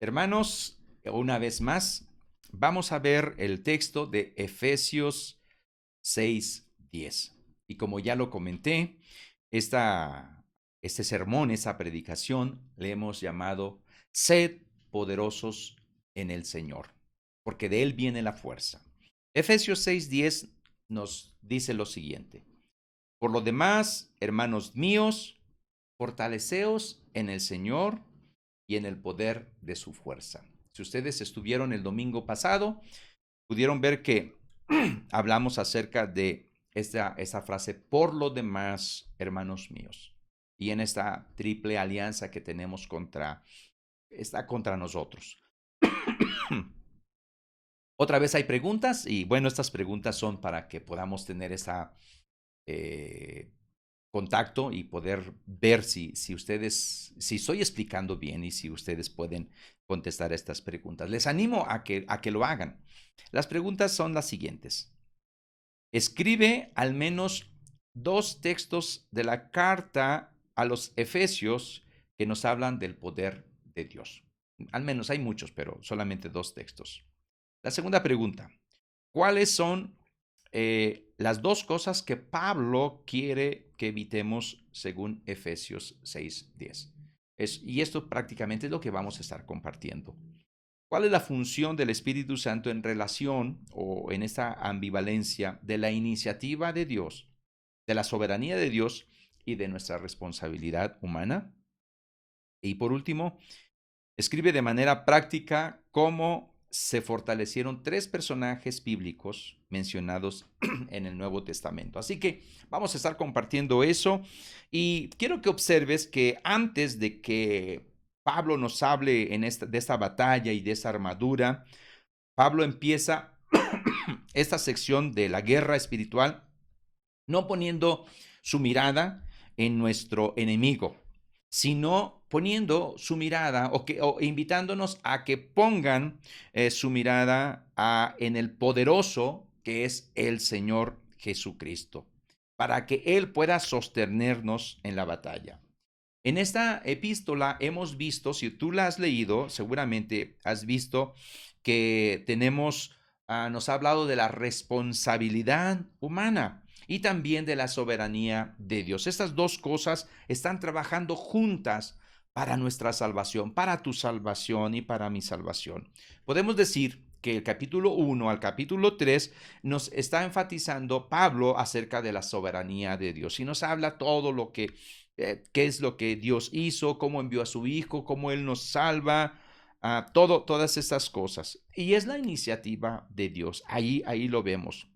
Hermanos, una vez más, vamos a ver el texto de Efesios 6:10. Y como ya lo comenté, este sermón, esta predicación, le hemos llamado Sed poderosos en el Señor, porque de Él viene la fuerza. Efesios 6:10 nos dice lo siguiente: Por lo demás, hermanos míos, fortaleceos en el Señor y en el poder de su fuerza. Si ustedes estuvieron el domingo pasado, pudieron ver que hablamos acerca de esta frase, por lo demás, hermanos míos, y en esta triple alianza que tenemos está contra nosotros. Otra vez hay preguntas y bueno, estas preguntas son para que podamos tener esa eh, contacto y poder ver si estoy explicando bien y si ustedes pueden contestar estas preguntas. Les animo a que lo hagan. Las preguntas son las siguientes. Escribe al menos dos textos de la carta a los Efesios que nos hablan del poder de Dios. Al menos hay muchos, pero solamente dos textos. La segunda pregunta. ¿Cuáles son las dos cosas que Pablo quiere que evitemos según Efesios 6:10? Y esto prácticamente es lo que vamos a estar compartiendo. ¿Cuál es la función del Espíritu Santo en relación o en esta ambivalencia de la iniciativa de Dios, de la soberanía de Dios y de nuestra responsabilidad humana? Y por último, escribe de manera práctica cómo se fortalecieron tres personajes bíblicos mencionados en el Nuevo Testamento. Así que vamos a estar compartiendo eso y quiero que observes que antes de que Pablo nos hable de esta batalla y de esta armadura, Pablo empieza esta sección de la guerra espiritual no poniendo su mirada en nuestro enemigo, sino poniendo su mirada o invitándonos a que pongan su mirada en el poderoso que es el Señor Jesucristo, para que Él pueda sostenernos en la batalla. En esta epístola hemos visto, si tú la has leído, seguramente has visto que nos ha hablado de la responsabilidad humana y también de la soberanía de Dios. Estas dos cosas están trabajando juntas para nuestra salvación, para tu salvación y para mi salvación. Podemos decir que el capítulo 1 al capítulo 3 nos está enfatizando Pablo acerca de la soberanía de Dios y nos habla todo lo que qué es lo que Dios hizo, cómo envió a su Hijo, cómo Él nos salva, todas estas cosas. Y es la iniciativa de Dios, ahí lo vemos,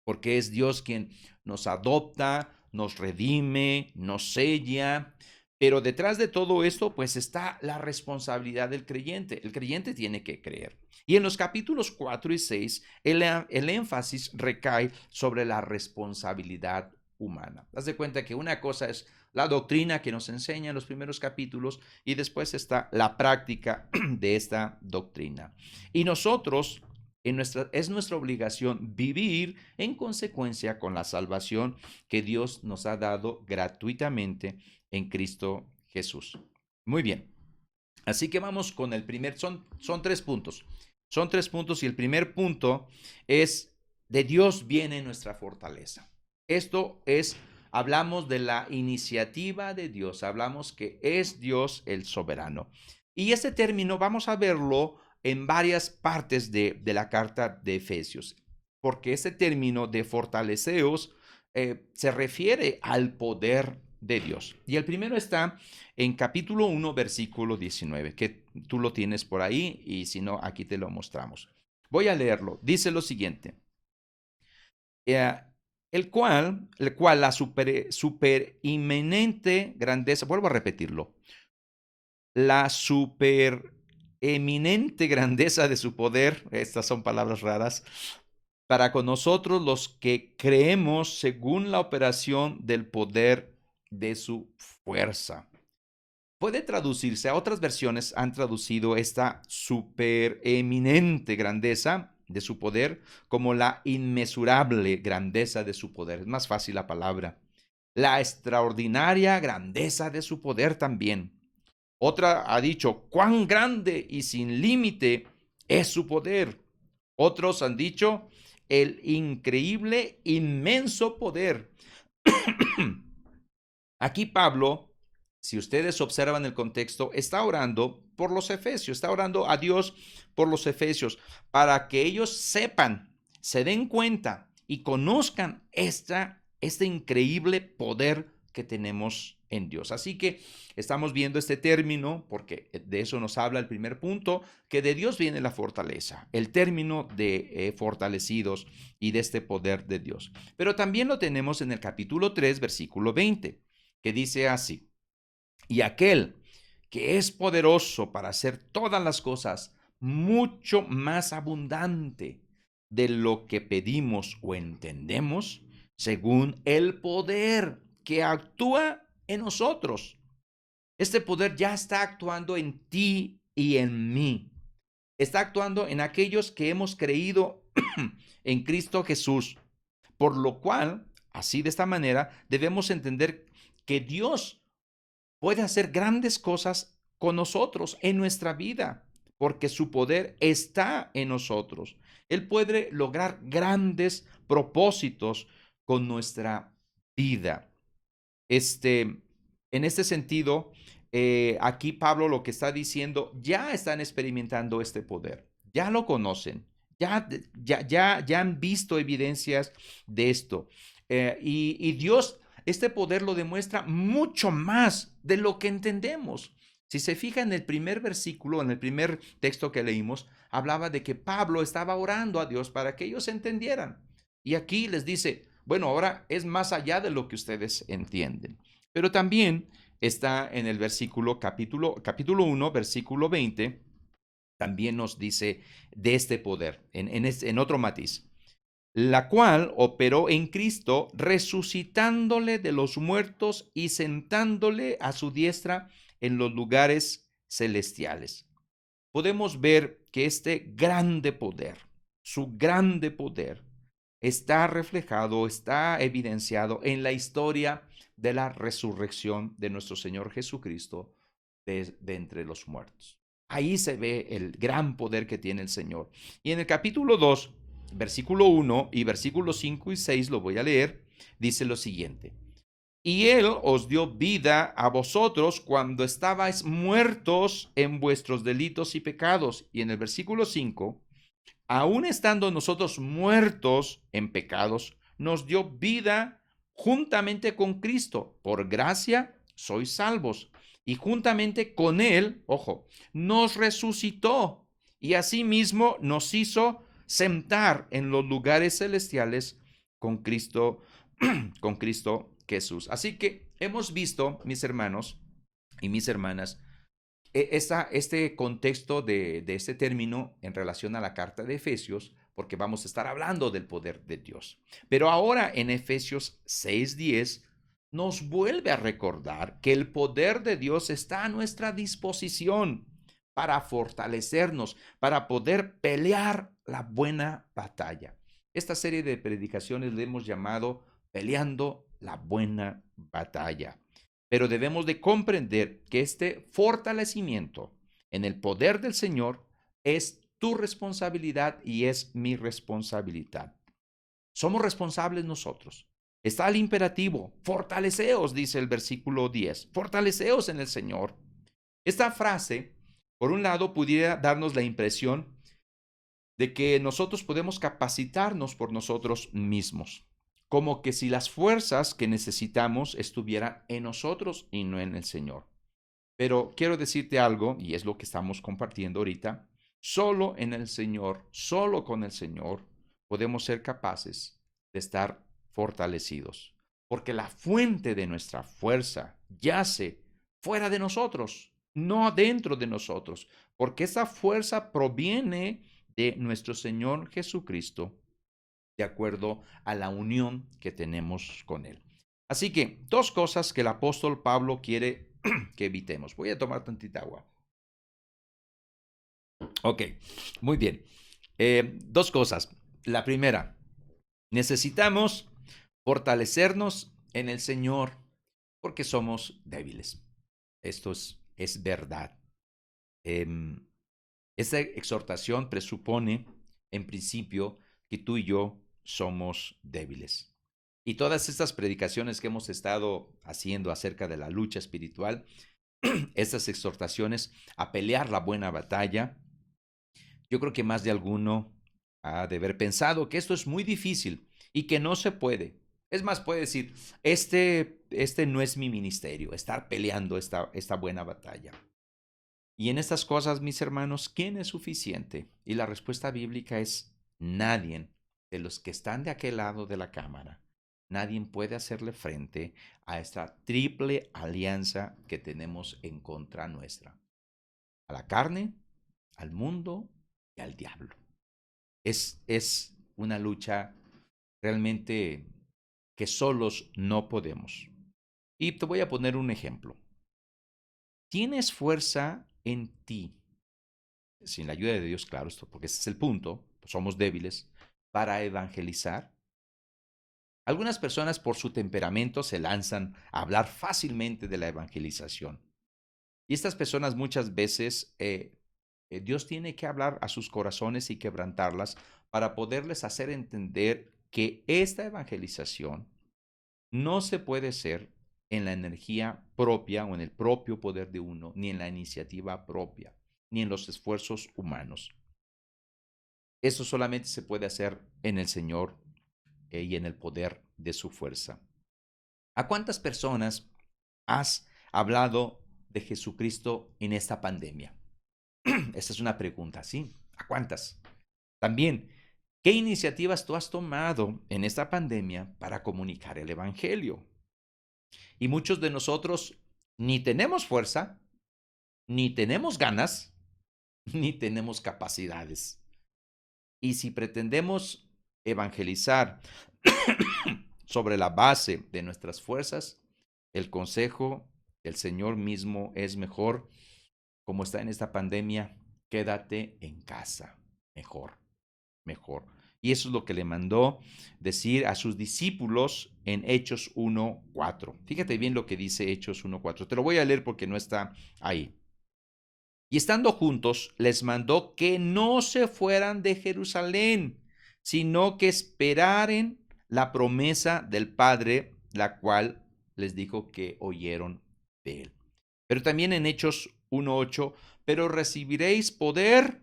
porque es Dios quien nos adopta, nos redime, nos sella. Pero detrás de todo esto, pues está la responsabilidad del creyente. El creyente tiene que creer. Y en los capítulos 4 y 6, el énfasis recae sobre la responsabilidad humana. Haz de cuenta que una cosa es la doctrina que nos enseña en los primeros capítulos y después está la práctica de esta doctrina. Y nosotros, es nuestra obligación vivir en consecuencia con la salvación que Dios nos ha dado gratuitamente en Cristo Jesús. Muy bien. Así que vamos con el primer, son tres puntos. Son tres puntos y el primer punto es, de Dios viene nuestra fortaleza. Esto es, hablamos de la iniciativa de Dios, hablamos que es Dios el soberano. Y este término vamos a verlo en varias partes de la carta de Efesios, porque ese término de fortaleceos se refiere al poder de Dios. Y el primero está en capítulo 1, versículo 19, que tú lo tienes por ahí y si no, aquí te lo mostramos. Voy a leerlo. Dice lo siguiente. Eh, el cual la super inminente grandeza, vuelvo a repetirlo, la super eminente grandeza de su poder, estas son palabras raras, para con nosotros los que creemos según la operación del poder de su fuerza. Puede traducirse, a otras versiones han traducido esta supereminente grandeza de su poder como la inmesurable grandeza de su poder. Es más fácil la palabra. La extraordinaria grandeza de su poder también. Otra ha dicho, cuán grande y sin límite es su poder. Otros han dicho, el increíble, inmenso poder. Aquí Pablo, si ustedes observan el contexto, está orando por los efesios, está orando a Dios por los efesios, para que ellos sepan, se den cuenta y conozcan este increíble poder que tenemos en Dios. Así que estamos viendo este término, porque de eso nos habla el primer punto, que de Dios viene la fortaleza, el término de fortalecidos y de este poder de Dios. Pero también lo tenemos en el capítulo 3, versículo 20, que dice así, y aquel que es poderoso para hacer todas las cosas mucho más abundante de lo que pedimos o entendemos, según el poder que actúa en nosotros. Este poder ya está actuando en ti y en mí. Está actuando en aquellos que hemos creído en Cristo Jesús. Por lo cual, así de esta manera, debemos entender que Dios puede hacer grandes cosas con nosotros en nuestra vida, porque su poder está en nosotros. Él puede lograr grandes propósitos con nuestra vida. En este sentido, aquí Pablo lo que está diciendo, ya están experimentando este poder, ya lo conocen, ya han visto evidencias de esto. Y Dios, este poder lo demuestra mucho más de lo que entendemos. Si se fija en el primer versículo, en el primer texto que leímos, hablaba de que Pablo estaba orando a Dios para que ellos entendieran. Y aquí les dice, bueno, ahora es más allá de lo que ustedes entienden. Pero también está en el capítulo 1, versículo 20, también nos dice de este poder, en otro matiz, la cual operó en Cristo, resucitándole de los muertos y sentándole a su diestra en los lugares celestiales. Podemos ver que este grande poder, su grande poder, está reflejado, está evidenciado en la historia de la resurrección de nuestro Señor Jesucristo de entre los muertos. Ahí se ve el gran poder que tiene el Señor. Y en el capítulo 2, versículo 1 y versículos 5 y 6, lo voy a leer, dice lo siguiente. Y Él os dio vida a vosotros cuando estabais muertos en vuestros delitos y pecados. Y en el versículo 5, aun estando nosotros muertos en pecados, nos dio vida juntamente con Cristo. Por gracia sois salvos. Y juntamente con Él, ojo, nos resucitó y asimismo nos hizo sentar en los lugares celestiales con Cristo, con Cristo Jesús. Así que hemos visto, mis hermanos y mis hermanas, este contexto de este término en relación a la carta de Efesios, porque vamos a estar hablando del poder de Dios. Pero ahora en Efesios 6:10 nos vuelve a recordar que el poder de Dios está a nuestra disposición para fortalecernos, para poder pelear la buena batalla. Esta serie de predicaciones le hemos llamado Peleando la buena batalla. Pero debemos de comprender que este fortalecimiento en el poder del Señor es tu responsabilidad y es mi responsabilidad. Somos responsables nosotros. Está el imperativo, fortaleceos, dice el versículo 10, fortaleceos en el Señor. Esta frase, por un lado, pudiera darnos la impresión de que nosotros podemos capacitarnos por nosotros mismos, como que si las fuerzas que necesitamos estuvieran en nosotros y no en el Señor. Pero quiero decirte algo, y es lo que estamos compartiendo ahorita, solo en el Señor, solo con el Señor, podemos ser capaces de estar fortalecidos, porque la fuente de nuestra fuerza yace fuera de nosotros, no dentro de nosotros, porque esa fuerza proviene de nuestro Señor Jesucristo, de acuerdo a la unión que tenemos con Él. Así que dos cosas que el apóstol Pablo quiere que evitemos. Voy a tomar tantita agua. Ok, muy bien. Dos cosas. La primera, necesitamos fortalecernos en el Señor porque somos débiles. Esto es es verdad. Em, Esta exhortación presupone, en principio, que tú y yo somos débiles. Y todas estas predicaciones que hemos estado haciendo acerca de la lucha espiritual, estas exhortaciones a pelear la buena batalla, yo creo que más de alguno ha de haber pensado que esto es muy difícil y que no se puede. Es más, puede decir, este no es mi ministerio, estar peleando esta buena batalla. Y en estas cosas, mis hermanos, ¿quién es suficiente? Y la respuesta bíblica es nadie de los que están de aquel lado de la cámara. Nadie puede hacerle frente a esta triple alianza que tenemos en contra nuestra. A la carne, al mundo y al diablo. Es una lucha realmente que solos no podemos. Y te voy a poner un ejemplo. ¿Tienes fuerza en ti? Sin la ayuda de Dios, claro, esto, porque ese es el punto, pues somos débiles, para evangelizar. Algunas personas por su temperamento se lanzan a hablar fácilmente de la evangelización. Y estas personas muchas veces Dios tiene que hablar a sus corazones y quebrantarlas para poderles hacer entender que esta evangelización no se puede hacer en la energía propia o en el propio poder de uno, ni en la iniciativa propia, ni en los esfuerzos humanos. Eso solamente se puede hacer en el Señor y en el poder de su fuerza. ¿A cuántas personas has hablado de Jesucristo en esta pandemia? Esta es una pregunta, ¿sí? ¿A cuántas? También, ¿qué iniciativas tú has tomado en esta pandemia para comunicar el Evangelio? Y muchos de nosotros ni tenemos fuerza, ni tenemos ganas, ni tenemos capacidades. Y si pretendemos evangelizar sobre la base de nuestras fuerzas, el consejo del Señor mismo es mejor, como está en esta pandemia, quédate en casa, mejor, mejor. Y eso es lo que le mandó decir a sus discípulos en Hechos 1:4. Fíjate bien lo que dice Hechos 1:4. Te lo voy a leer porque no está ahí. Y estando juntos, les mandó que no se fueran de Jerusalén, sino que esperaran la promesa del Padre, la cual les dijo que oyeron de él. Pero también en Hechos 1:8, pero recibiréis poder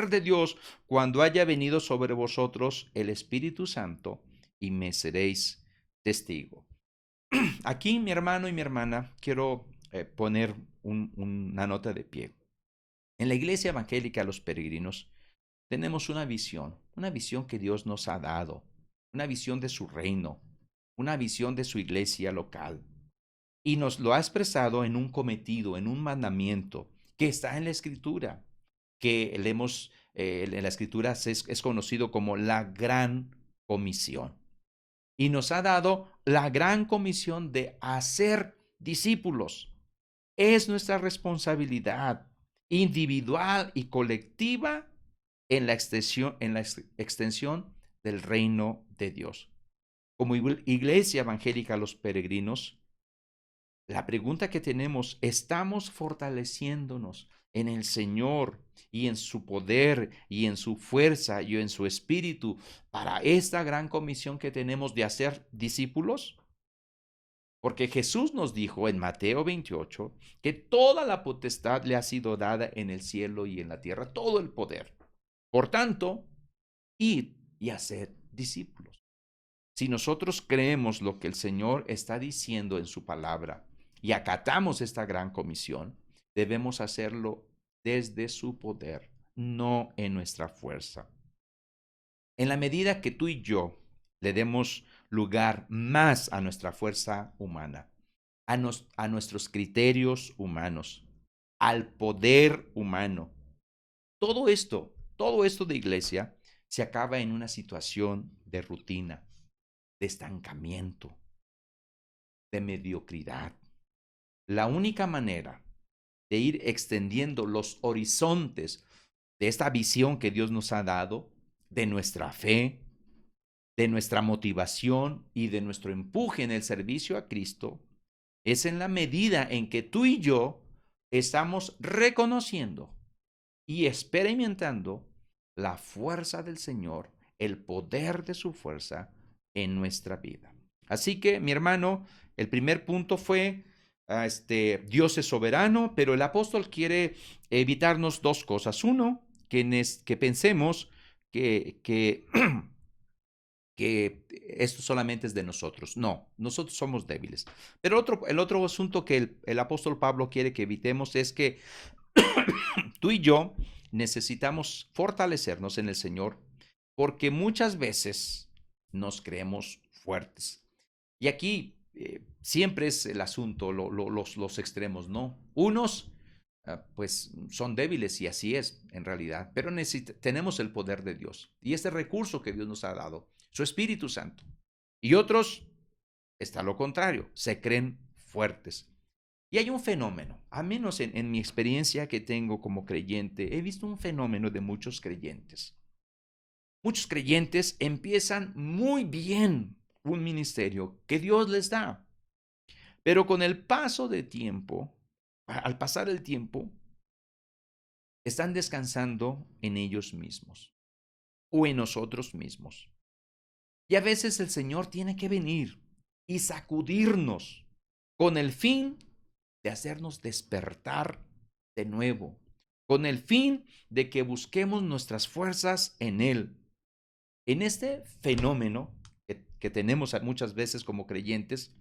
de Dios cuando haya venido sobre vosotros el Espíritu Santo y me seréis testigo. Aquí, mi hermano y mi hermana, quiero poner una nota de pie. En la iglesia evangélica Los Peregrinos tenemos una visión que Dios nos ha dado, una visión de su reino, una visión de su iglesia local. Y nos lo ha expresado en un cometido, en un mandamiento que está en la Escritura, que leemos en la Escritura es conocido como la Gran Comisión. Y nos ha dado la gran comisión de hacer discípulos. Es nuestra responsabilidad individual y colectiva en la extensión del reino de Dios. Como iglesia evangélica Los Peregrinos, la pregunta que tenemos, ¿estamos fortaleciéndonos en el Señor y en su poder y en su fuerza y en su espíritu para esta gran comisión que tenemos de hacer discípulos? Porque Jesús nos dijo en Mateo 28 que toda la potestad le ha sido dada en el cielo y en la tierra, todo el poder. Por tanto, id y haced discípulos. Si nosotros creemos lo que el Señor está diciendo en su palabra y acatamos esta gran comisión, debemos hacerlo desde su poder, no en nuestra fuerza. En la medida que tú y yo le demos lugar más a nuestra fuerza humana, a nuestros criterios humanos, al poder humano, todo esto de iglesia se acaba en una situación de rutina, de estancamiento, de mediocridad. La única manera de ir extendiendo los horizontes de esta visión que Dios nos ha dado, de nuestra fe, de nuestra motivación y de nuestro empuje en el servicio a Cristo, Es en la medida en que tú y yo estamos reconociendo y experimentando la fuerza del Señor, el poder de su fuerza en nuestra vida. Así que, mi hermano, el primer punto fue, Dios es soberano, pero el apóstol quiere evitarnos dos cosas. Uno, que pensemos que que esto solamente es de nosotros. No, nosotros somos débiles. Pero el otro asunto que el apóstol Pablo quiere que evitemos es que tú y yo necesitamos fortalecernos en el Señor porque muchas veces nos creemos fuertes. Y aquí siempre es el asunto, los extremos, ¿no? Unos, pues, son débiles y así es en realidad, pero tenemos el poder de Dios y este recurso que Dios nos ha dado, su Espíritu Santo. Y otros, está lo contrario, se creen fuertes. Y hay un fenómeno, al menos en mi experiencia que tengo como creyente, he visto un fenómeno de muchos creyentes. Muchos creyentes empiezan muy bien un ministerio que Dios les da, pero con el paso de tiempo, al pasar el tiempo, están descansando en ellos mismos o en nosotros mismos. Y a veces el Señor tiene que venir y sacudirnos con el fin de hacernos despertar de nuevo, con el fin de que busquemos nuestras fuerzas en Él. En este fenómeno que tenemos muchas veces como creyentes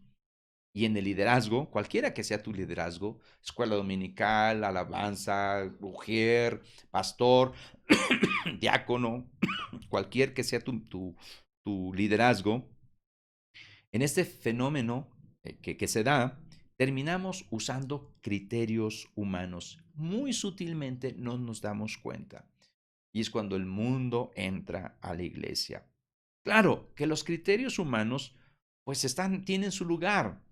y en el liderazgo, cualquiera que sea tu liderazgo, escuela dominical, alabanza, mujer, pastor, diácono, cualquier que sea tu liderazgo, en este fenómeno que se da, terminamos usando criterios humanos. Muy sutilmente no nos damos cuenta. Y es cuando el mundo entra a la iglesia. Claro que los criterios humanos pues tienen su lugar.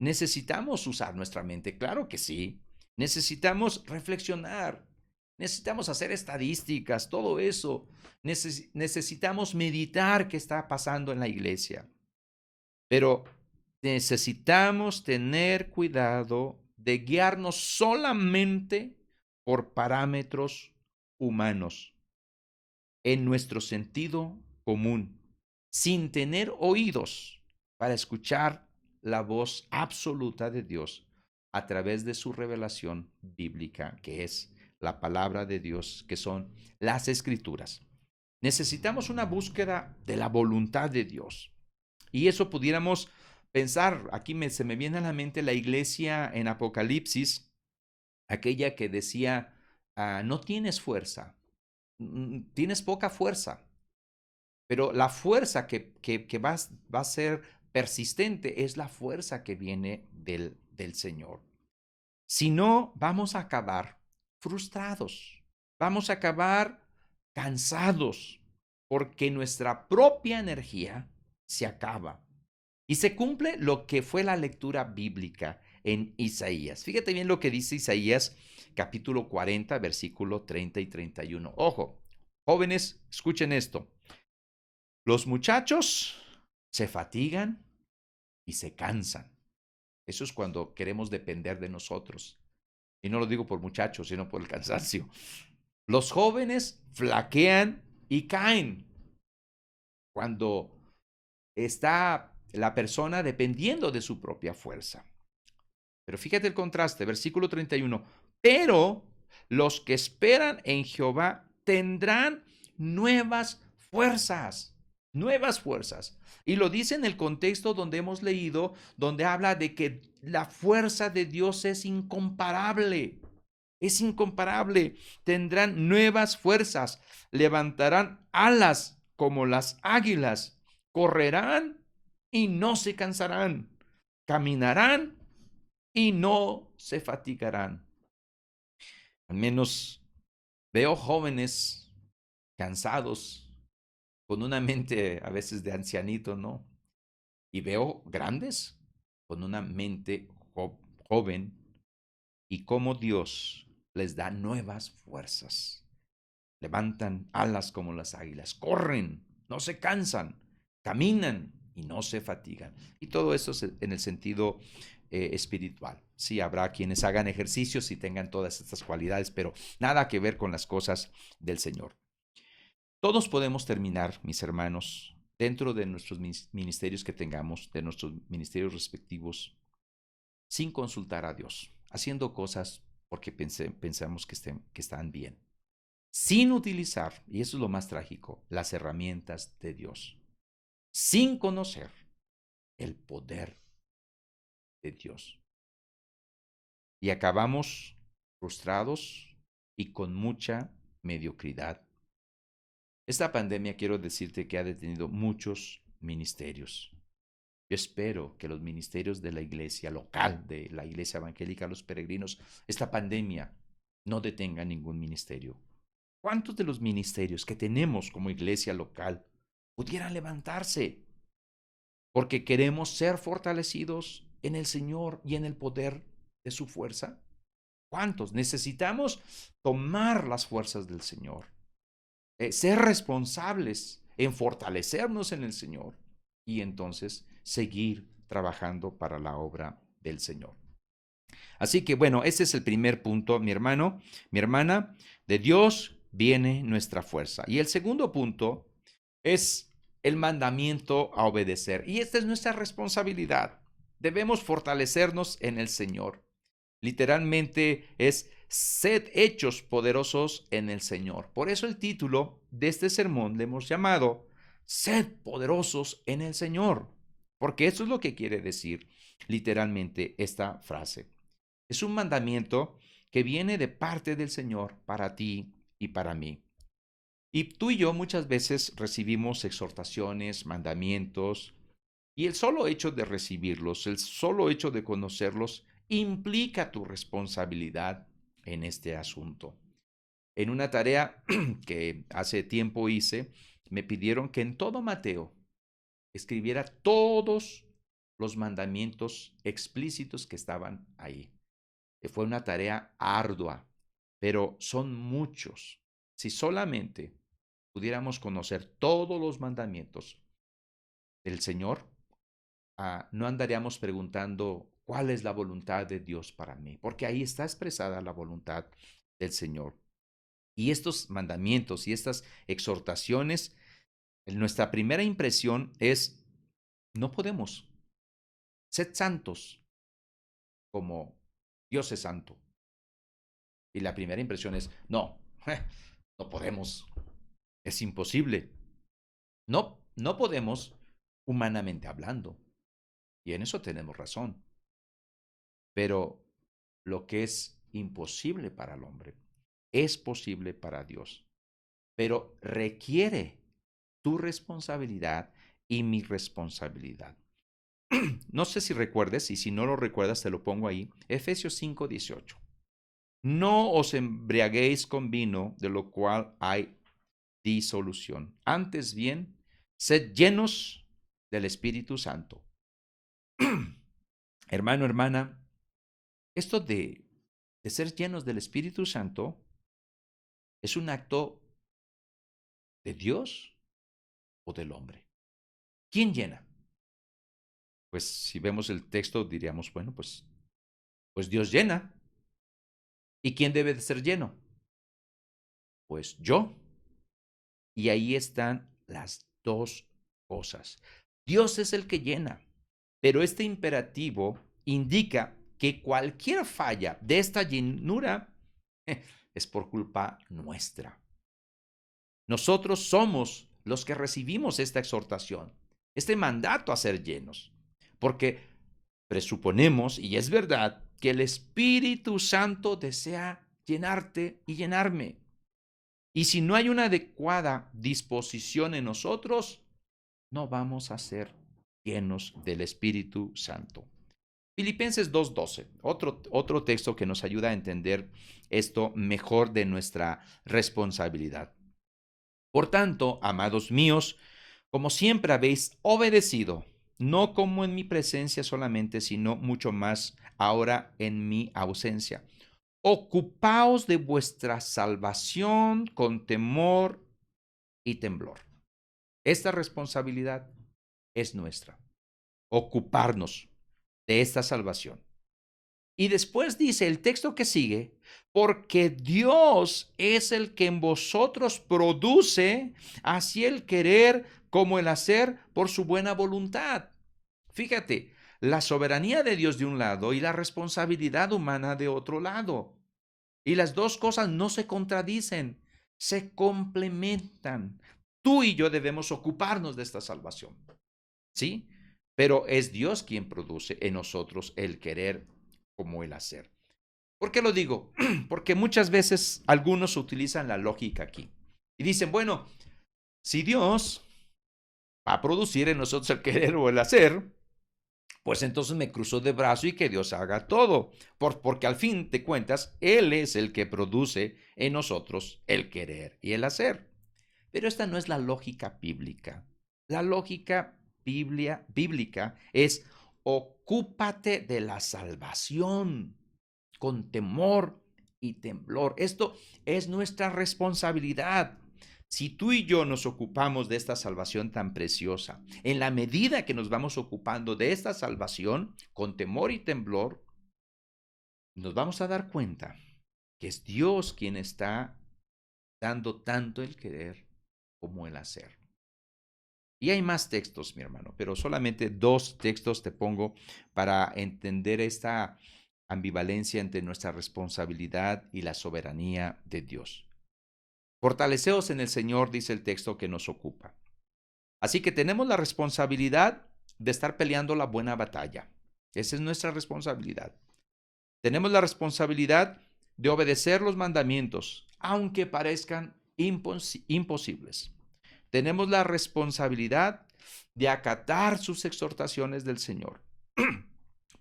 Necesitamos usar nuestra mente, claro que sí. Necesitamos reflexionar. Necesitamos hacer estadísticas, todo eso. Necesitamos meditar qué está pasando en la iglesia. Pero necesitamos tener cuidado de guiarnos solamente por parámetros humanos en nuestro sentido común, sin tener oídos para escuchar la voz absoluta de Dios a través de su revelación bíblica, que es la palabra de Dios, que son las escrituras. Necesitamos una búsqueda de la voluntad de Dios. Y eso pudiéramos pensar, aquí se me viene a la mente la iglesia en Apocalipsis, aquella que decía, no tienes fuerza, tienes poca fuerza, pero la fuerza que va a ser persistente es la fuerza que viene del Señor. Si no, vamos a acabar frustrados, vamos a acabar cansados, porque nuestra propia energía se acaba. Y se cumple lo que fue la lectura bíblica en Isaías. Fíjate bien lo que dice Isaías capítulo 40, versículo 30 y 31. Ojo, jóvenes, escuchen esto. Los muchachos se fatigan y se cansan. Eso es cuando queremos depender de nosotros. Y no lo digo por muchachos, sino por el cansancio. Los jóvenes flaquean y caen cuando está la persona dependiendo de su propia fuerza. Pero fíjate el contraste, versículo 31. Pero los que esperan en Jehová tendrán nuevas fuerzas, nuevas fuerzas. Y lo dice en el contexto donde hemos leído, donde habla de que la fuerza de Dios es incomparable. Es incomparable. Tendrán nuevas fuerzas, levantarán alas como las águilas, correrán y no se cansarán, caminarán y no se fatigarán. Al menos veo jóvenes cansados, con una mente a veces de ancianito, ¿no? Y veo grandes con una mente joven y cómo Dios les da nuevas fuerzas. Levantan alas como las águilas, corren, no se cansan, caminan y no se fatigan. Y todo eso es en el sentido espiritual. Sí, habrá quienes hagan ejercicios y tengan todas estas cualidades, pero nada que ver con las cosas del Señor. Todos podemos terminar, mis hermanos, dentro de nuestros ministerios que tengamos, de nuestros ministerios respectivos, sin consultar a Dios, haciendo cosas porque pensamos que están bien, sin utilizar, y eso es lo más trágico, las herramientas de Dios, sin conocer el poder de Dios. Y acabamos frustrados y con mucha mediocridad. Esta pandemia, quiero decirte, que ha detenido muchos ministerios. Yo espero que los ministerios de la iglesia local, de la iglesia evangélica, los peregrinos, esta pandemia no detenga ningún ministerio. ¿Cuántos de los ministerios que tenemos como iglesia local pudieran levantarse? Porque queremos ser fortalecidos en el Señor y en el poder de su fuerza. ¿Cuántos? Necesitamos tomar las fuerzas del Señor, ser responsables en fortalecernos en el Señor y entonces seguir trabajando para la obra del Señor. Así que bueno, ese es el primer punto, mi hermano, mi hermana. De Dios viene nuestra fuerza. Y el segundo punto es el mandamiento a obedecer. Y esta es nuestra responsabilidad. Debemos fortalecernos en el Señor. Literalmente es sed hechos poderosos en el Señor. Por eso el título de este sermón le hemos llamado Sed poderosos en el Señor. Porque eso es lo que quiere decir literalmente esta frase. Es un mandamiento que viene de parte del Señor para ti y para mí. Y tú y yo muchas veces recibimos exhortaciones, mandamientos, y el solo hecho de recibirlos, el solo hecho de conocerlos, implica tu responsabilidad en este asunto. En una tarea que hace tiempo hice, me pidieron que en todo Mateo escribiera todos los mandamientos explícitos que estaban ahí. Fue una tarea ardua, pero son muchos. Si solamente pudiéramos conocer todos los mandamientos del Señor, no andaríamos preguntando cuál es la voluntad de Dios para mí, porque ahí está expresada la voluntad del Señor. Y estos mandamientos y estas exhortaciones, nuestra primera impresión es, no podemos. Sed santos como Dios es santo. Y la primera impresión es, no, no podemos, es imposible. No, no podemos humanamente hablando. Y en eso tenemos razón. Pero lo que es imposible para el hombre es posible para Dios. Pero requiere tu responsabilidad y mi responsabilidad. No sé si recuerdes, y si no lo recuerdas, te lo pongo ahí. Efesios 5:18. No os embriaguéis con vino, de lo cual hay disolución. Antes bien, sed llenos del Espíritu Santo. Hermano, hermana, esto de ser llenos del Espíritu Santo es un acto de Dios o del hombre. ¿Quién llena? Pues si vemos el texto diríamos, bueno, pues Dios llena. ¿Y quién debe de ser lleno? Pues yo. Y ahí están las dos cosas. Dios es el que llena, pero este imperativo indica que cualquier falla de esta llenura es por culpa nuestra. Nosotros somos los que recibimos esta exhortación, este mandato a ser llenos, porque presuponemos, y es verdad, que el Espíritu Santo desea llenarte y llenarme. Y si no hay una adecuada disposición en nosotros, no vamos a ser llenos del Espíritu Santo. Filipenses 2:12, otro texto que nos ayuda a entender esto mejor de nuestra responsabilidad. Por tanto, amados míos, como siempre habéis obedecido, no como en mi presencia solamente, sino mucho más ahora en mi ausencia. Ocupaos de vuestra salvación con temor y temblor. Esta responsabilidad es nuestra. Ocuparnos. de esta salvación. Y después dice el texto que sigue, porque Dios es el que en vosotros produce así el querer como el hacer por su buena voluntad. Fíjate, la soberanía de Dios de un lado y la responsabilidad humana de otro lado. Y las dos cosas no se contradicen, se complementan. Tú y yo debemos ocuparnos de esta salvación, ¿sí? Pero es Dios quien produce en nosotros el querer como el hacer. ¿Por qué lo digo? Porque muchas veces algunos utilizan la lógica aquí y dicen, bueno, si Dios va a producir en nosotros el querer o el hacer, pues entonces me cruzo de brazo y que Dios haga todo, porque al fin de cuentas, Él es el que produce en nosotros el querer y el hacer. Pero esta no es la lógica bíblica. La lógica bíblica es ocúpate de la salvación con temor y temblor. Esto es nuestra responsabilidad. Si tú y yo nos ocupamos de esta salvación tan preciosa, en la medida que nos vamos ocupando de esta salvación con temor y temblor, nos vamos a dar cuenta que es Dios quien está dando tanto el querer como el hacer. Y hay más textos, mi hermano, pero solamente dos textos te pongo para entender esta ambivalencia entre nuestra responsabilidad y la soberanía de Dios. Fortaleceos en el Señor, dice el texto que nos ocupa. Así que tenemos la responsabilidad de estar peleando la buena batalla. Esa es nuestra responsabilidad. Tenemos la responsabilidad de obedecer los mandamientos, aunque parezcan imposibles. Tenemos la responsabilidad de acatar sus exhortaciones del Señor.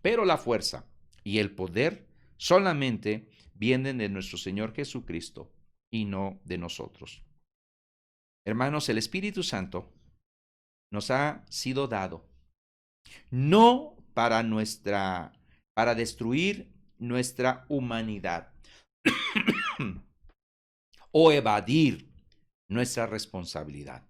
Pero la fuerza y el poder solamente vienen de nuestro Señor Jesucristo y no de nosotros. Hermanos, el Espíritu Santo nos ha sido dado no para destruir nuestra humanidad o evadir nuestra responsabilidad,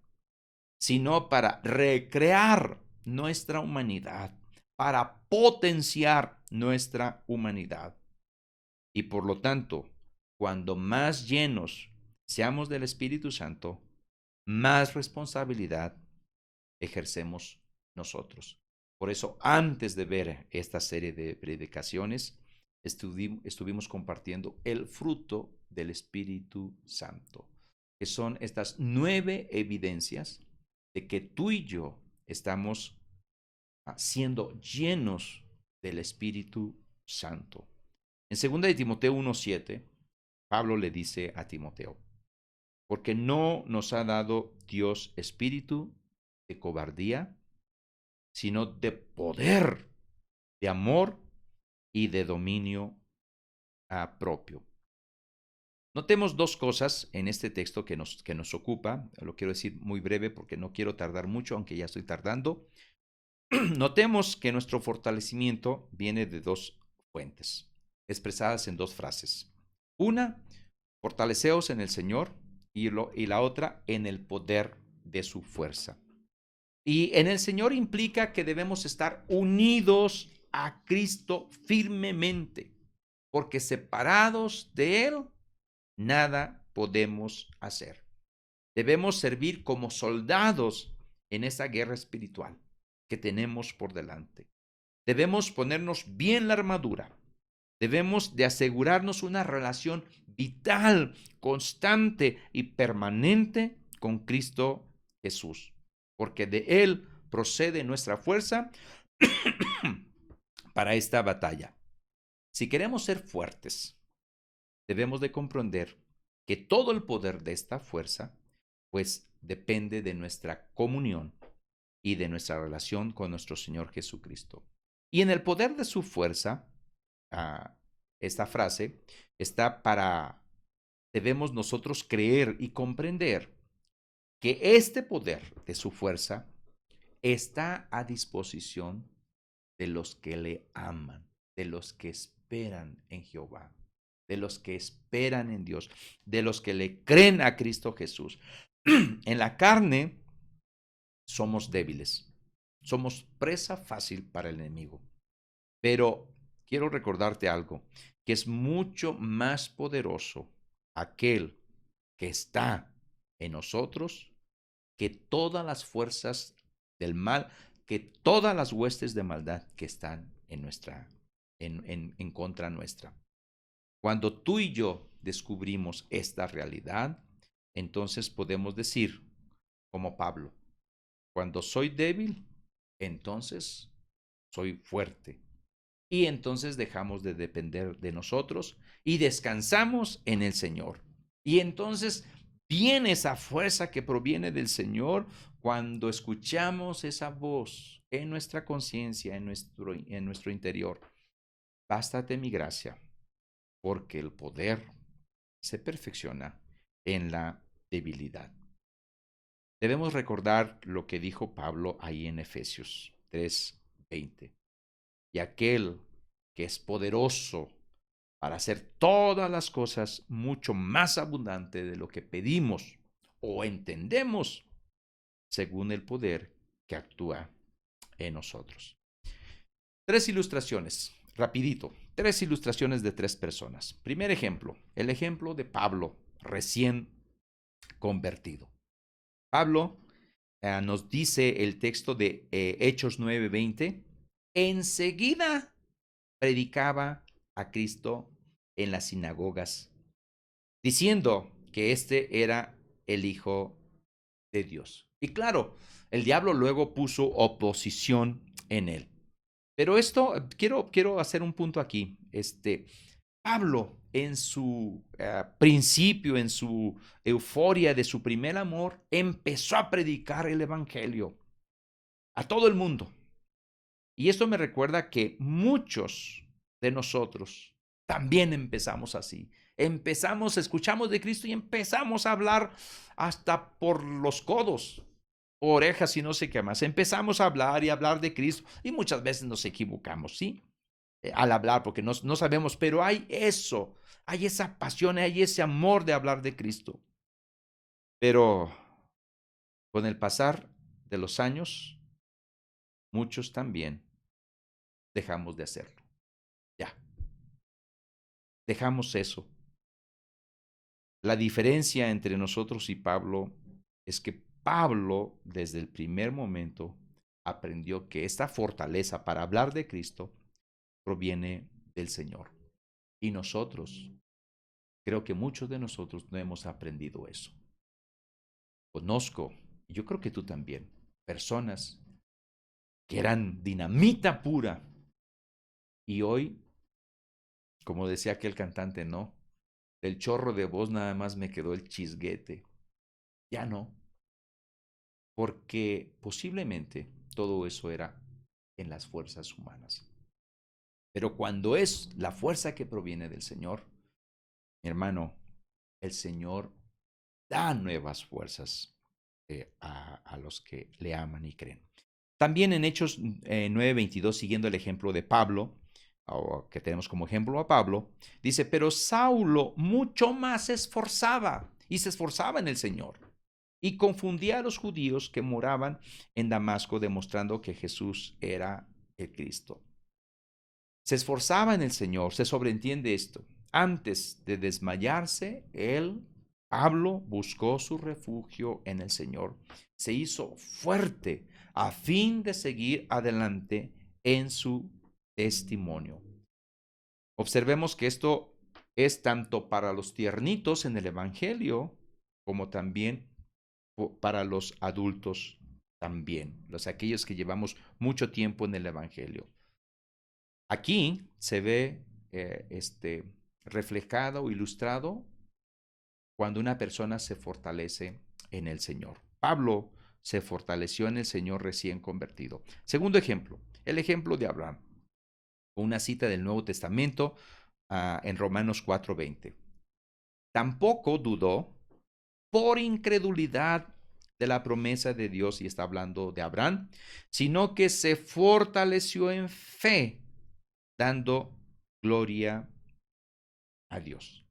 sino para recrear nuestra humanidad, para potenciar nuestra humanidad. Y por lo tanto, cuando más llenos seamos del Espíritu Santo, más responsabilidad ejercemos nosotros. Por eso, antes de ver esta serie de predicaciones, estuvimos compartiendo el fruto del Espíritu Santo, que son estas 9 evidencias de que tú y yo estamos siendo llenos del Espíritu Santo. En 2 de Timoteo 1:7, Pablo le dice a Timoteo, porque no nos ha dado Dios espíritu de cobardía, sino de poder, de amor y de dominio propio. Notemos dos cosas en este texto que nos ocupa. Lo quiero decir muy breve porque no quiero tardar mucho, aunque ya estoy tardando. Notemos que nuestro fortalecimiento viene de dos fuentes, expresadas en dos frases. Una, fortaleceos en el Señor, y la otra, en el poder de su fuerza. Y en el Señor implica que debemos estar unidos a Cristo firmemente, porque separados de Él, nada podemos hacer. Debemos servir como soldados en esa guerra espiritual que tenemos por delante. Debemos ponernos bien la armadura. Debemos de asegurarnos una relación vital, constante y permanente con Cristo Jesús, porque de Él procede nuestra fuerza para esta batalla. Si queremos ser fuertes, debemos de comprender que todo el poder de esta fuerza, pues depende de nuestra comunión y de nuestra relación con nuestro Señor Jesucristo. Y en el poder de su fuerza, esta frase está debemos nosotros creer y comprender que este poder de su fuerza está a disposición de los que le aman, de los que esperan en Jehová, de los que esperan en Dios, de los que le creen a Cristo Jesús. En la carne somos débiles, somos presa fácil para el enemigo. Pero quiero recordarte algo, que es mucho más poderoso aquel que está en nosotros que todas las fuerzas del mal, que todas las huestes de maldad que están en contra nuestra. Cuando tú y yo descubrimos esta realidad, entonces podemos decir, como Pablo, cuando soy débil, entonces soy fuerte. Y entonces dejamos de depender de nosotros y descansamos en el Señor. Y entonces viene esa fuerza que proviene del Señor cuando escuchamos esa voz en nuestra conciencia, en nuestro interior. Bástate mi gracia, porque el poder se perfecciona en la debilidad. Debemos recordar lo que dijo Pablo ahí en Efesios 3:20. Y aquel que es poderoso para hacer todas las cosas mucho más abundante de lo que pedimos o entendemos, según el poder que actúa en nosotros. Tres ilustraciones, rapidito, tres ilustraciones de tres personas. Primer ejemplo, el ejemplo de Pablo, recién convertido. Pablo nos dice el texto de Hechos 9:20, enseguida predicaba a Cristo en las sinagogas, diciendo que este era el Hijo de Dios. Y claro, el diablo luego puso oposición en él. Pero esto, quiero hacer un punto aquí. Pablo, en su principio, en su euforia de su primer amor, empezó a predicar el Evangelio a todo el mundo. Y esto me recuerda que muchos de nosotros también empezamos así. Empezamos, escuchamos de Cristo y empezamos a hablar hasta por los codos, orejas y no sé qué más. Empezamos a hablar y hablar de Cristo y muchas veces nos equivocamos, ¿sí? Al hablar porque no sabemos, pero hay eso, hay esa pasión, hay ese amor de hablar de Cristo. Pero con el pasar de los años, muchos también dejamos de hacerlo. Ya, dejamos eso. La diferencia entre nosotros y Pablo es que Pablo, desde el primer momento, aprendió que esta fortaleza para hablar de Cristo proviene del Señor. Y nosotros, creo que muchos de nosotros no hemos aprendido eso. Conozco, y yo creo que tú también, personas que eran dinamita pura y hoy, como decía aquel cantante, no, del chorro de voz nada más me quedó el chisguete. Ya no, porque posiblemente todo eso era en las fuerzas humanas. Pero cuando es la fuerza que proviene del Señor, mi hermano, el Señor da nuevas fuerzas a los que le aman y creen. También en Hechos 9:22, siguiendo el ejemplo de Pablo, o que tenemos como ejemplo a Pablo, dice, pero Saulo mucho más se esforzaba y se esforzaba en el Señor y confundía a los judíos que moraban en Damasco, demostrando que Jesús era el Cristo. Se esforzaba en el Señor, se sobreentiende esto. Antes de desmayarse, él, Pablo, buscó su refugio en el Señor. Se hizo fuerte a fin de seguir adelante en su testimonio. Observemos que esto es tanto para los tiernitos en el Evangelio como también para los adultos también, aquellos que llevamos mucho tiempo en el Evangelio. Aquí se ve reflejado o ilustrado cuando una persona se fortalece en el Señor. Pablo se fortaleció en el Señor recién convertido. Segundo ejemplo, el ejemplo de Abraham. Una cita del Nuevo Testamento en Romanos 4:20. Tampoco dudó por incredulidad de la promesa de Dios, y está hablando de Abraham, sino que se fortaleció en fe, dando gloria a Dios.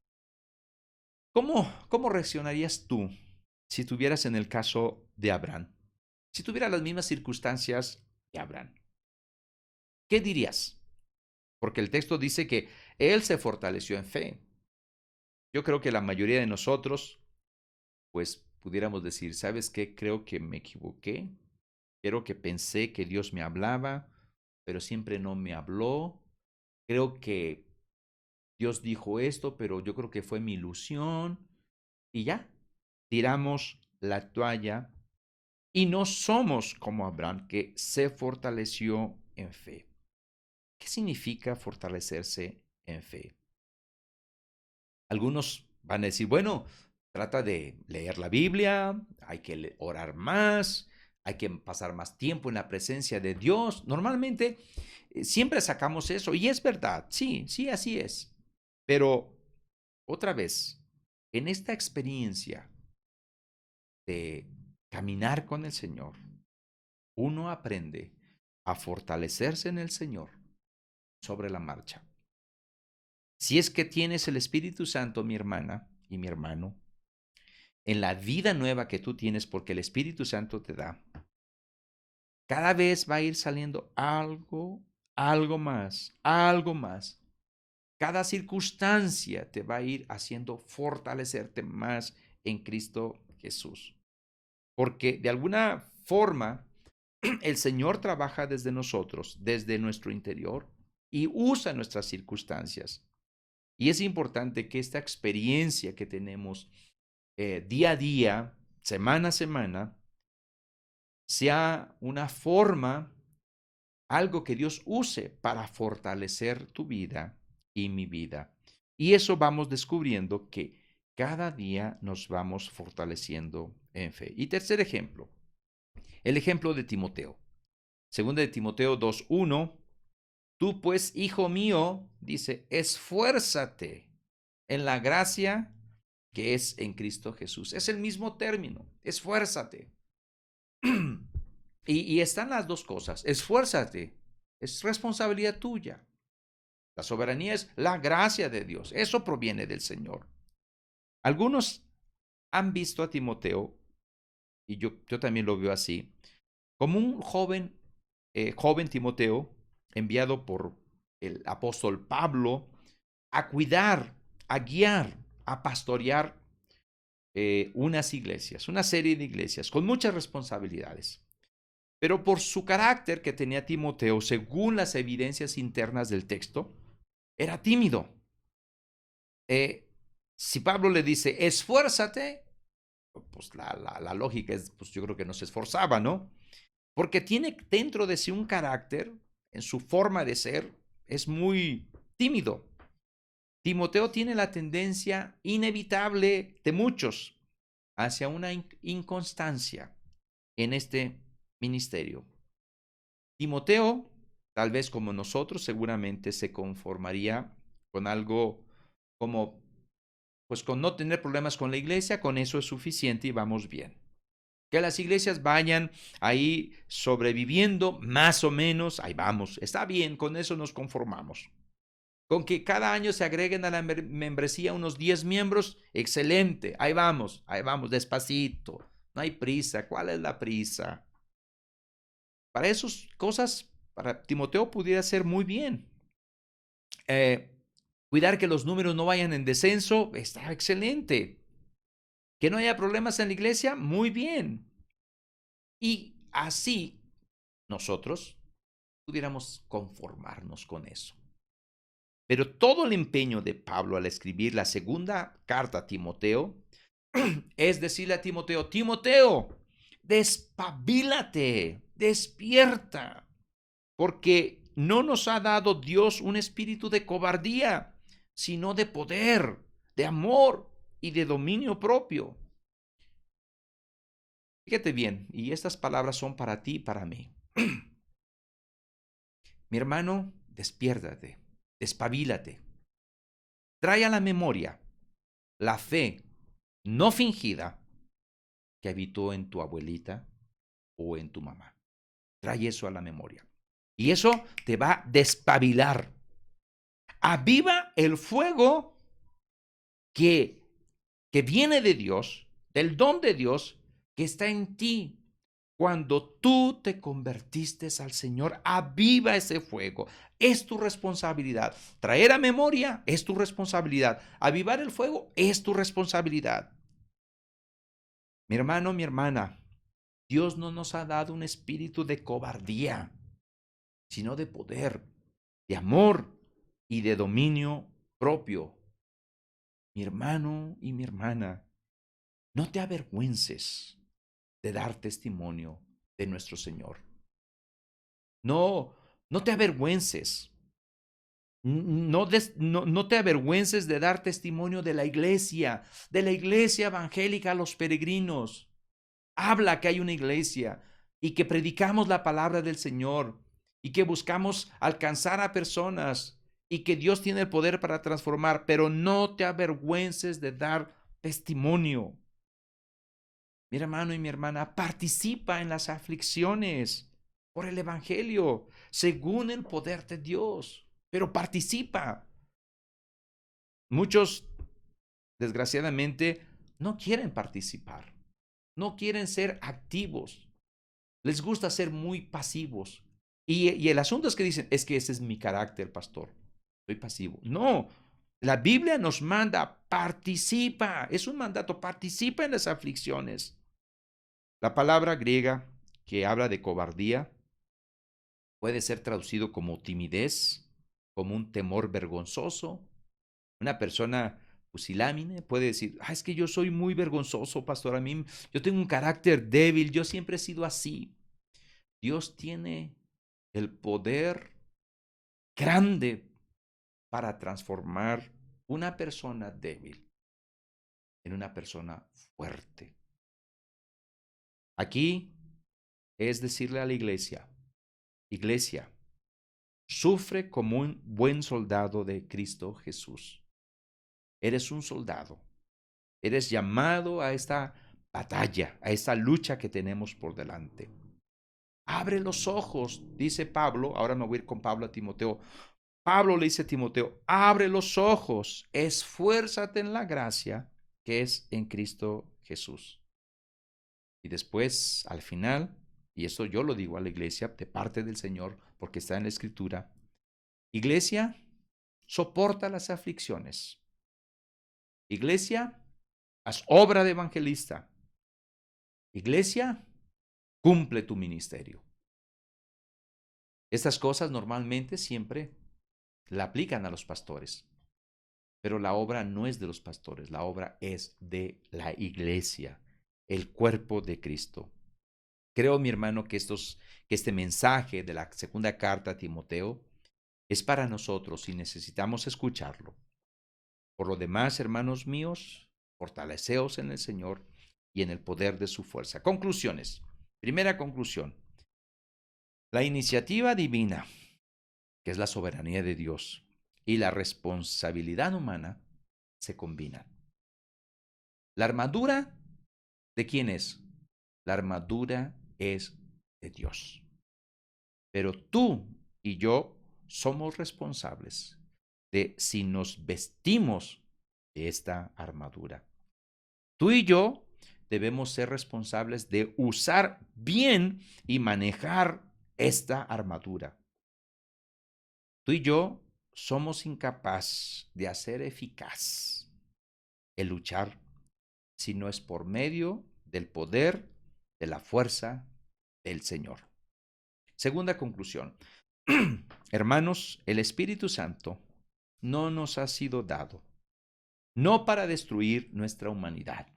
¿Cómo reaccionarías tú si estuvieras en el caso de Abraham? Si tuvieras las mismas circunstancias que Abraham, ¿qué dirías? porque el texto dice que él se fortaleció en fe. Yo creo que la mayoría de nosotros, pues pudiéramos decir, ¿sabes qué? Creo que me equivoqué, creo que pensé que Dios me hablaba, pero siempre no me habló. Creo que Dios dijo esto, pero yo creo que fue mi ilusión. Y ya, tiramos la toalla y no somos como Abraham, que se fortaleció en fe. ¿Qué significa fortalecerse en fe? Algunos van a decir, bueno, trata de leer la Biblia, hay que orar más, hay que pasar más tiempo en la presencia de Dios. Normalmente siempre sacamos eso y es verdad, sí, sí, así es. Pero otra vez, en esta experiencia de caminar con el Señor, uno aprende a fortalecerse en el Señor sobre la marcha. Si es que tienes el Espíritu Santo, mi hermana y mi hermano, en la vida nueva que tú tienes porque el Espíritu Santo te da, cada vez va a ir saliendo algo más, algo más. Cada circunstancia te va a ir haciendo fortalecerte más en Cristo Jesús. Porque de alguna forma el Señor trabaja desde nosotros, desde nuestro interior y usa nuestras circunstancias. Y es importante que esta experiencia que tenemos día a día, semana a semana, sea una forma, algo que Dios use para fortalecer tu vida y mi vida. Y eso vamos descubriendo que cada día nos vamos fortaleciendo en fe. Y tercer ejemplo, el ejemplo de Timoteo. Segunda de Timoteo 2:1, tú pues, hijo mío, dice, esfuérzate en la gracia que es en Cristo Jesús. Es el mismo término, esfuérzate. Y están las dos cosas, esfuérzate, es responsabilidad tuya. La soberanía es la gracia de Dios, eso proviene del Señor. Algunos han visto a Timoteo, y yo también lo veo así, como un joven Timoteo, enviado por el apóstol Pablo a cuidar, a guiar, a pastorear unas iglesias, una serie de iglesias con muchas responsabilidades. Pero por su carácter que tenía Timoteo, según las evidencias internas del texto, era tímido. Si Pablo le dice, esfuérzate, pues la lógica es, pues yo creo que no se esforzaba, ¿no? Porque tiene dentro de sí un carácter, en su forma de ser, es muy tímido. Timoteo tiene la tendencia inevitable de muchos hacia una inconstancia en este ministerio. Timoteo, tal vez como nosotros, seguramente se conformaría con algo como, pues con no tener problemas con la iglesia, con eso es suficiente y vamos bien. Que las iglesias vayan ahí sobreviviendo más o menos, ahí vamos, está bien, con eso nos conformamos. Con que cada año se agreguen a la membresía unos 10 miembros, excelente, ahí vamos, despacito, no hay prisa, ¿cuál es la prisa? Para esas cosas, para Timoteo pudiera ser muy bien. Cuidar que los números no vayan en descenso, está excelente. Que no haya problemas en la iglesia, muy bien. Y así nosotros pudiéramos conformarnos con eso. Pero todo el empeño de Pablo al escribir la segunda carta a Timoteo es decirle a Timoteo, Timoteo, despabilate, despierta, porque no nos ha dado Dios un espíritu de cobardía, sino de poder, de amor y de dominio propio. Fíjate bien, y estas palabras son para ti y para mí. Mi hermano, despiértate, despabilate. Trae a la memoria la fe no fingida que habitó en tu abuelita o en tu mamá. Trae eso a la memoria. Y eso te va a despabilar. Aviva el fuego que viene de Dios, del don de Dios que está en ti. Cuando tú te convertiste al Señor, aviva ese fuego. Es tu responsabilidad. Traer a memoria es tu responsabilidad. Avivar el fuego es tu responsabilidad. Mi hermano, mi hermana, Dios no nos ha dado un espíritu de cobardía, sino de poder, de amor y de dominio propio. Mi hermano y mi hermana, no te avergüences de dar testimonio de nuestro Señor. No, no te avergüences. No te avergüences de dar testimonio de la iglesia evangélica a los peregrinos. Habla que hay una iglesia y que predicamos la palabra del Señor y que buscamos alcanzar a personas y que Dios tiene el poder para transformar, pero no te avergüences de dar testimonio. Mi hermano y mi hermana, participa en las aflicciones por el Evangelio, según el poder de Dios, pero participa. Muchos, desgraciadamente, no quieren participar, no quieren ser activos, les gusta ser muy pasivos. Y el asunto es que dicen, es que ese es mi carácter, pastor, soy pasivo. No, la Biblia nos manda, participa, es un mandato, participa en las aflicciones. La palabra griega que habla de cobardía puede ser traducido como timidez, como un temor vergonzoso. Una persona pusilánime puede decir, es que yo soy muy vergonzoso, pastor, a mí yo tengo un carácter débil, yo siempre he sido así. Dios tiene el poder grande para transformar una persona débil en una persona fuerte. Aquí es decirle a la iglesia, iglesia, sufre como un buen soldado de Cristo Jesús. Eres un soldado. Eres llamado a esta batalla, a esta lucha que tenemos por delante. Abre los ojos, dice Pablo. Ahora me voy a ir con Pablo a Timoteo. Pablo le dice a Timoteo, abre los ojos, esfuérzate en la gracia que es en Cristo Jesús. Y después, al final, y eso yo lo digo a la iglesia de parte del Señor, porque está en la Escritura, iglesia, soporta las aflicciones. Iglesia, haz obra de evangelista. Iglesia, cumple tu ministerio. Estas cosas normalmente siempre la aplican a los pastores, pero la obra no es de los pastores, la obra es de la iglesia, el cuerpo de Cristo. Creo, mi hermano, que este mensaje de la segunda carta a Timoteo es para nosotros y necesitamos escucharlo. Por lo demás, hermanos míos, fortaleceos en el Señor y en el poder de su fuerza. Conclusiones. Primera conclusión. La iniciativa divina, que es la soberanía de Dios, y la responsabilidad humana se combinan. La armadura, ¿de quién es? La armadura es de Dios. Pero tú y yo somos responsables de si nos vestimos de esta armadura. Tú y yo debemos ser responsables de usar bien y manejar esta armadura. Tú y yo somos incapaces de hacer eficaz el luchar si no es por medio del poder, de la fuerza del Señor. Segunda conclusión. Hermanos, el Espíritu Santo no nos ha sido dado, no para destruir nuestra humanidad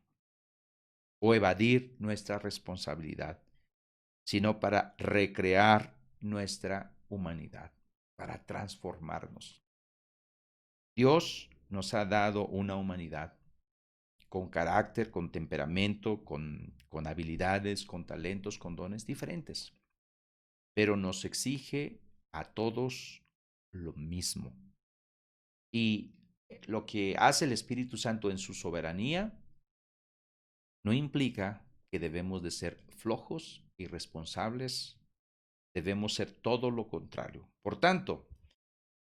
o evadir nuestra responsabilidad, sino para recrear nuestra humanidad, para transformarnos. Dios nos ha dado una humanidad con carácter, con temperamento, con habilidades, con talentos, con dones diferentes, pero nos exige a todos lo mismo. Y lo que hace el Espíritu Santo en su soberanía no implica que debemos de ser flojos, irresponsables, debemos ser todo lo contrario. Por tanto,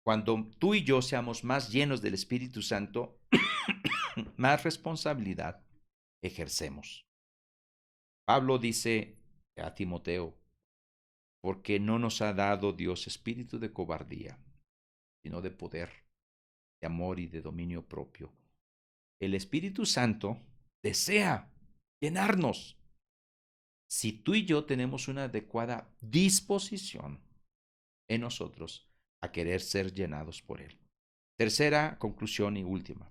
cuando tú y yo seamos más llenos del Espíritu Santo, más responsabilidad ejercemos. Pablo dice a Timoteo, porque no nos ha dado Dios espíritu de cobardía, sino de poder, de amor y de dominio propio. El Espíritu Santo desea llenarnos si tú y yo tenemos una adecuada disposición en nosotros a querer ser llenados por Él. Tercera conclusión y última.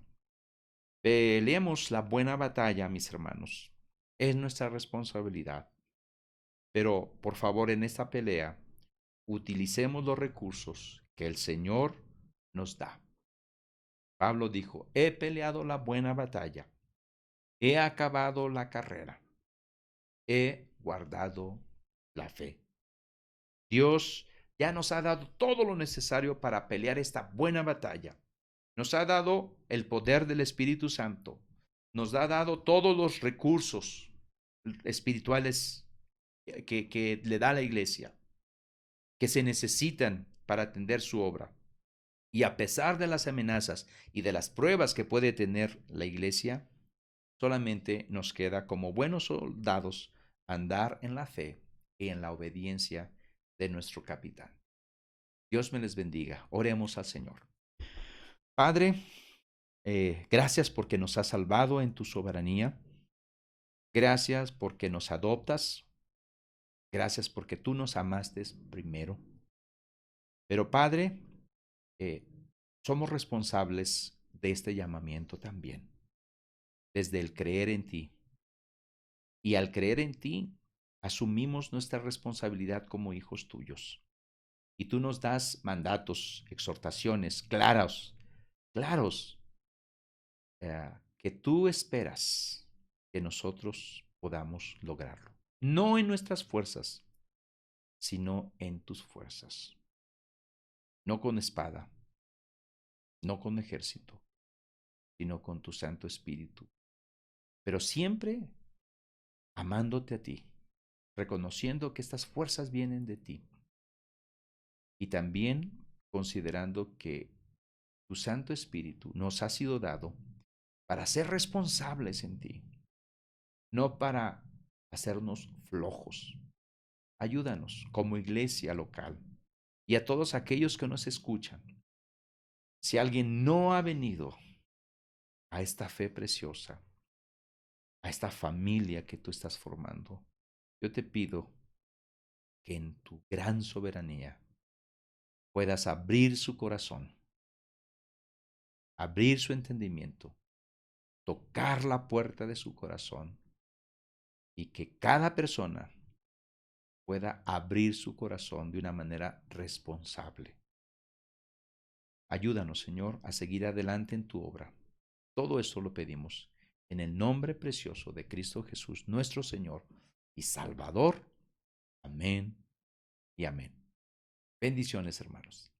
Peleemos la buena batalla, mis hermanos. Es nuestra responsabilidad. Pero, por favor, en esta pelea, utilicemos los recursos que el Señor nos da. Pablo dijo, he peleado la buena batalla, he acabado la carrera, he guardado la fe. Dios ya nos ha dado todo lo necesario para pelear esta buena batalla. Nos ha dado el poder del Espíritu Santo. Nos ha dado todos los recursos espirituales que le da la iglesia, que se necesitan para atender su obra. Y a pesar de las amenazas y de las pruebas que puede tener la iglesia, solamente nos queda como buenos soldados andar en la fe y en la obediencia de nuestro capitán. Dios me les bendiga. Oremos al Señor. Padre, gracias porque nos has salvado en tu soberanía. Gracias porque nos adoptas. Gracias porque tú nos amaste primero. Pero Padre, eh, somos responsables de este llamamiento también, desde el creer en ti. Y al creer en ti, asumimos nuestra responsabilidad como hijos tuyos. Y tú nos das mandatos, exhortaciones claros, que tú esperas que nosotros podamos lograrlo. No en nuestras fuerzas, sino en tus fuerzas. No con espada, no con ejército, sino con tu Santo Espíritu. Pero siempre amándote a ti, reconociendo que estas fuerzas vienen de ti y también considerando que tu Santo Espíritu nos ha sido dado para ser responsables en ti, no para hacernos flojos. Ayúdanos como iglesia local y a todos aquellos que nos escuchan. Si alguien no ha venido a esta fe preciosa, a esta familia que tú estás formando, yo te pido que en tu gran soberanía puedas abrir su corazón, abrir su entendimiento, tocar la puerta de su corazón y que cada persona pueda abrir su corazón de una manera responsable. Ayúdanos, Señor, a seguir adelante en tu obra. Todo esto lo pedimos en el nombre precioso de Cristo Jesús, nuestro Señor y Salvador. Amén y amén. Bendiciones, hermanos.